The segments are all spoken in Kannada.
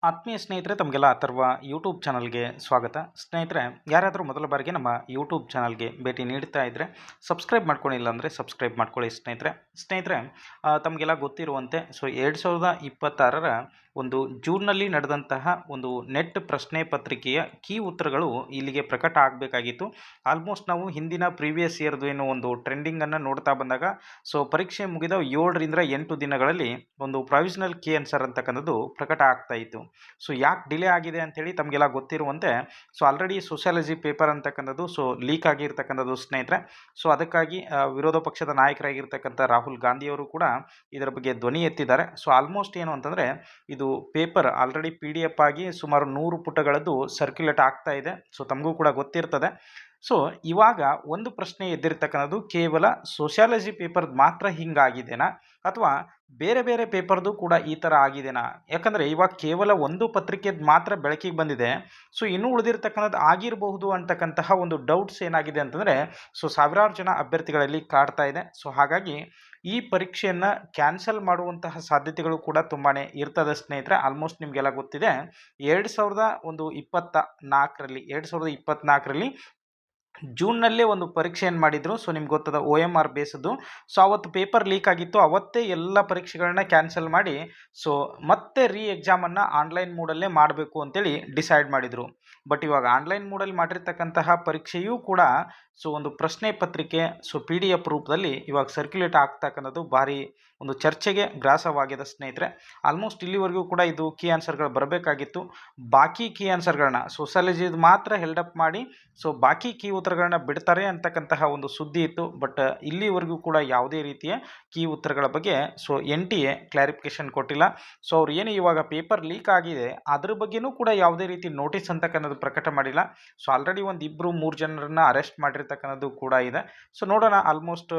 ಆತ್ಮೀಯ ಸ್ನೇಹಿತರೆ ತಮಗೆಲ್ಲ ಅಥರ್ವ ಯೂಟ್ಯೂಬ್ ಚಾನಲ್ಗೆ ಸ್ವಾಗತ. ಸ್ನೇಹಿತರೆ, ಯಾರಾದರೂ ಮೊದಲ ಬಾರಿಗೆ ನಮ್ಮ ಯೂಟ್ಯೂಬ್ ಚಾನಲ್ಗೆ ಭೇಟಿ ನೀಡ್ತಾ ಇದ್ದರೆ ಸಬ್ಸ್ಕ್ರೈಬ್ ಮಾಡ್ಕೊಂಡಿಲ್ಲ ಅಂದರೆ ಸಬ್ಸ್ಕ್ರೈಬ್ ಮಾಡ್ಕೊಳ್ಳಿ ಸ್ನೇಹಿತರೆ. ತಮಗೆಲ್ಲ ಗೊತ್ತಿರುವಂತೆ 2026ರ ಒಂದು ಜೂನ್ನಲ್ಲಿ ನಡೆದಂತಹ ಒಂದು ನೆಟ್ ಪ್ರಶ್ನೆ ಪತ್ರಿಕೆಯ ಕೀ ಉತ್ತರಗಳು ಇಲ್ಲಿಗೆ ಪ್ರಕಟ ಆಗಬೇಕಾಗಿತ್ತು. ಆಲ್ಮೋಸ್ಟ್ ನಾವು ಹಿಂದಿನ ಪ್ರೀವಿಯಸ್ ಇಯರ್ದು ಏನೋ ಒಂದು ಟ್ರೆಂಡಿಂಗನ್ನು ನೋಡ್ತಾ ಬಂದಾಗ ಪರೀಕ್ಷೆ ಮುಗಿದ 7ರಿಂದ 8 ದಿನಗಳಲ್ಲಿ ಒಂದು ಪ್ರಾವಿಷನಲ್ ಕೀ ಆನ್ಸರ್ ಅಂತಕ್ಕಂಥದ್ದು ಪ್ರಕಟ ಆಗ್ತಾ ಇತ್ತು. ಯಾಕೆ ಡಿಲೇ ಆಗಿದೆ ಅಂತೇಳಿ ತಮಗೆಲ್ಲ ಗೊತ್ತಿರುವಂತೆ ಆಲ್ರೆಡಿ ಸೋಷಿಯಾಲಜಿ ಪೇಪರ್ ಅಂತಕ್ಕಂಥದ್ದು ಲೀಕ್ ಆಗಿರ್ತಕ್ಕಂಥದ್ದು ಸ್ನೇಹಿತರೆ. ಅದಕ್ಕಾಗಿ ವಿರೋಧ ಪಕ್ಷದ ನಾಯಕರಾಗಿರ್ತಕ್ಕಂಥ ರಾಹುಲ್ ಗಾಂಧಿಯವರು ಕೂಡ ಇದರ ಬಗ್ಗೆ ಧ್ವನಿ ಎತ್ತಿದ್ದಾರೆ. ಆಲ್ಮೋಸ್ಟ್ ಏನು ಅಂತಂದರೆ ಇದು ಪೇಪರ್ ಆಲ್ರೆಡಿ PDF ಆಗಿ ಸುಮಾರು 100 ಪುಟಗಳದ್ದು ಸರ್ಕ್ಯುಲೇಟ್ ಆಗ್ತಾ ಇದೆ. ತಮಗೂ ಕೂಡ ಗೊತ್ತಿರ್ತದೆ. ಇವಾಗ ಒಂದು ಪ್ರಶ್ನೆ ಎದ್ದಿರ್ತಕ್ಕಂಥದ್ದು ಕೇವಲ ಸೋಷಿಯಾಲಜಿ ಪೇಪರ್ದು ಮಾತ್ರ ಹಿಂಗಾಗಿದೆನಾ ಅಥವಾ ಬೇರೆ ಬೇರೆ ಪೇಪರ್ದು ಕೂಡ ಈ ಥರ ಆಗಿದೆನಾ? ಯಾಕಂದರೆ ಇವಾಗ ಕೇವಲ ಒಂದು ಪತ್ರಿಕೆದು ಮಾತ್ರ ಬೆಳಕಿಗೆ ಬಂದಿದೆ. ಇನ್ನೂ ಉಳಿದಿರ್ತಕ್ಕಂಥದ್ದು ಆಗಿರಬಹುದು ಅಂತಕ್ಕಂತಹ ಒಂದು ಡೌಟ್ಸ್ ಏನಾಗಿದೆ ಅಂತಂದರೆ ಸಾವಿರಾರು ಜನ ಅಭ್ಯರ್ಥಿಗಳಲ್ಲಿ ಕಾಡ್ತಾ ಇದೆ. ಹಾಗಾಗಿ ಈ ಪರೀಕ್ಷೆಯನ್ನು ಕ್ಯಾನ್ಸಲ್ ಮಾಡುವಂತಹ ಸಾಧ್ಯತೆಗಳು ಕೂಡ ತುಂಬಾ ಇರ್ತದೆ ಸ್ನೇಹಿತರೆ. ಆಲ್ಮೋಸ್ಟ್ ನಿಮಗೆಲ್ಲ ಗೊತ್ತಿದೆ 2024ರಲ್ಲಿ ಜೂನ್ನಲ್ಲೇ ಒಂದು ಪರೀಕ್ಷೆಯನ್ನು ಮಾಡಿದರು. ನಿಮ್ಗೆ ಗೊತ್ತದ OMR ಬೇಸದ್ದು. ಅವತ್ತು ಪೇಪರ್ ಲೀಕ್ ಆಗಿತ್ತು. ಅವತ್ತೇ ಎಲ್ಲ ಪರೀಕ್ಷೆಗಳನ್ನ ಕ್ಯಾನ್ಸಲ್ ಮಾಡಿ ಮತ್ತೆ ಎಕ್ಸಾಮನ್ನು ಆನ್ಲೈನ್ ಮೋಡಲ್ಲೇ ಮಾಡಬೇಕು ಅಂತೇಳಿ ಡಿಸೈಡ್ ಮಾಡಿದರು. ಬಟ್ ಇವಾಗ ಆನ್ಲೈನ್ ಮೋಡಲ್ಲಿ ಮಾಡಿರ್ತಕ್ಕಂತಹ ಪರೀಕ್ಷೆಯೂ ಕೂಡ ಒಂದು ಪ್ರಶ್ನೆ ಪತ್ರಿಕೆ PDF ರೂಪದಲ್ಲಿ ಇವಾಗ ಸರ್ಕ್ಯುಲೇಟ್ ಆಗ್ತಕ್ಕಂಥದ್ದು ಭಾರಿ ಒಂದು ಚರ್ಚೆಗೆ ಗ್ರಾಸವಾಗಿದೆ ಸ್ನೇಹಿತರೆ. ಆಲ್ಮೋಸ್ಟ್ ಇಲ್ಲಿವರೆಗೂ ಕೂಡ ಇದು ಕೀ ಆನ್ಸರ್ಗಳು ಬರಬೇಕಾಗಿತ್ತು. ಬಾಕಿ ಕೀ ಆನ್ಸರ್ಗಳನ್ನ ಸೋಷಾಲಜಿದು ಮಾತ್ರ ಹೆಲ್ಡಪ್ ಮಾಡಿ ಬಾಕಿ ಕೀ ಉತ್ತರಗಳನ್ನ ಬಿಡ್ತಾರೆ ಅಂತಕ್ಕಂತಹ ಒಂದು ಸುದ್ದಿ ಇತ್ತು. ಬಟ್ ಇಲ್ಲಿವರೆಗೂ ಕೂಡ ಯಾವುದೇ ರೀತಿಯ ಕೀ ಉತ್ತರಗಳ ಬಗ್ಗೆ NTA ಕ್ಲಾರಿಫಿಕೇಶನ್ ಕೊಟ್ಟಿಲ್ಲ. ಅವ್ರು ಏನು ಇವಾಗ ಪೇಪರ್ ಲೀಕ್ ಆಗಿದೆ ಅದ್ರ ಬಗ್ಗೆನೂ ಕೂಡ ಯಾವುದೇ ರೀತಿ ನೋಟಿಸ್ ಅಂತಕ್ಕಂಥದ್ದು ಪ್ರಕಟ ಮಾಡಿಲ್ಲ. ಆಲ್ರೆಡಿ ಒಂದು 2-3 ಜನರನ್ನ ಅರೆಸ್ಟ್ ಮಾಡಿರ್ತಕ್ಕಂಥದ್ದು ಕೂಡ ಇದೆ. ನೋಡೋಣ, ಆಲ್ಮೋಸ್ಟ್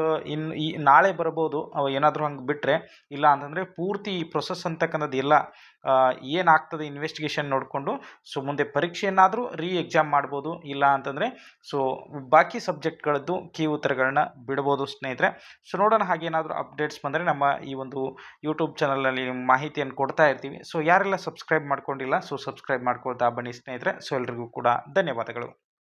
ಈ ನಾಳೆ ಬರ್ಬೋದು ಏನಾದರೂ ಹಂಗೆ ಬಿಟ್ಟರೆ. ಇಲ್ಲ ಅಂತಂದರೆ ಪೂರ್ತಿ ಈ ಪ್ರೊಸೆಸ್ ಅಂತಕ್ಕಂಥದ್ದು ಎಲ್ಲ ಏನಾಗ್ತದೆ ಇನ್ವೆಸ್ಟಿಗೇಷನ್ ನೋಡಿಕೊಂಡು ಮುಂದೆ ಪರೀಕ್ಷೆಯನ್ನಾದರೂ ಎಕ್ಸಾಮ್ ಮಾಡ್ಬೋದು. ಇಲ್ಲ ಅಂತಂದರೆ ಬಾಕಿ ಸಬ್ಜೆಕ್ಟ್ಗಳದ್ದು ಕೀ ಉತ್ತರಗಳನ್ನ ಬಿಡ್ಬೋದು ಸ್ನೇಹಿತರೆ. ನೋಡೋಣ, ಹಾಗೇನಾದರೂ ಅಪ್ಡೇಟ್ಸ್ ಬಂದರೆ ನಮ್ಮ ಈ ಒಂದು ಯೂಟ್ಯೂಬ್ ಚಾನಲಲ್ಲಿ ಮಾಹಿತಿಯನ್ನು ಕೊಡ್ತಾ ಇರ್ತೀವಿ. ಯಾರೆಲ್ಲ ಸಬ್ಸ್ಕ್ರೈಬ್ ಮಾಡ್ಕೊಂಡಿಲ್ಲ ಸಬ್ಸ್ಕ್ರೈಬ್ ಮಾಡ್ಕೊಳ್ತಾ ಬನ್ನಿ ಸ್ನೇಹಿತರೆ. ಎಲ್ರಿಗೂ ಕೂಡ ಧನ್ಯವಾದಗಳು.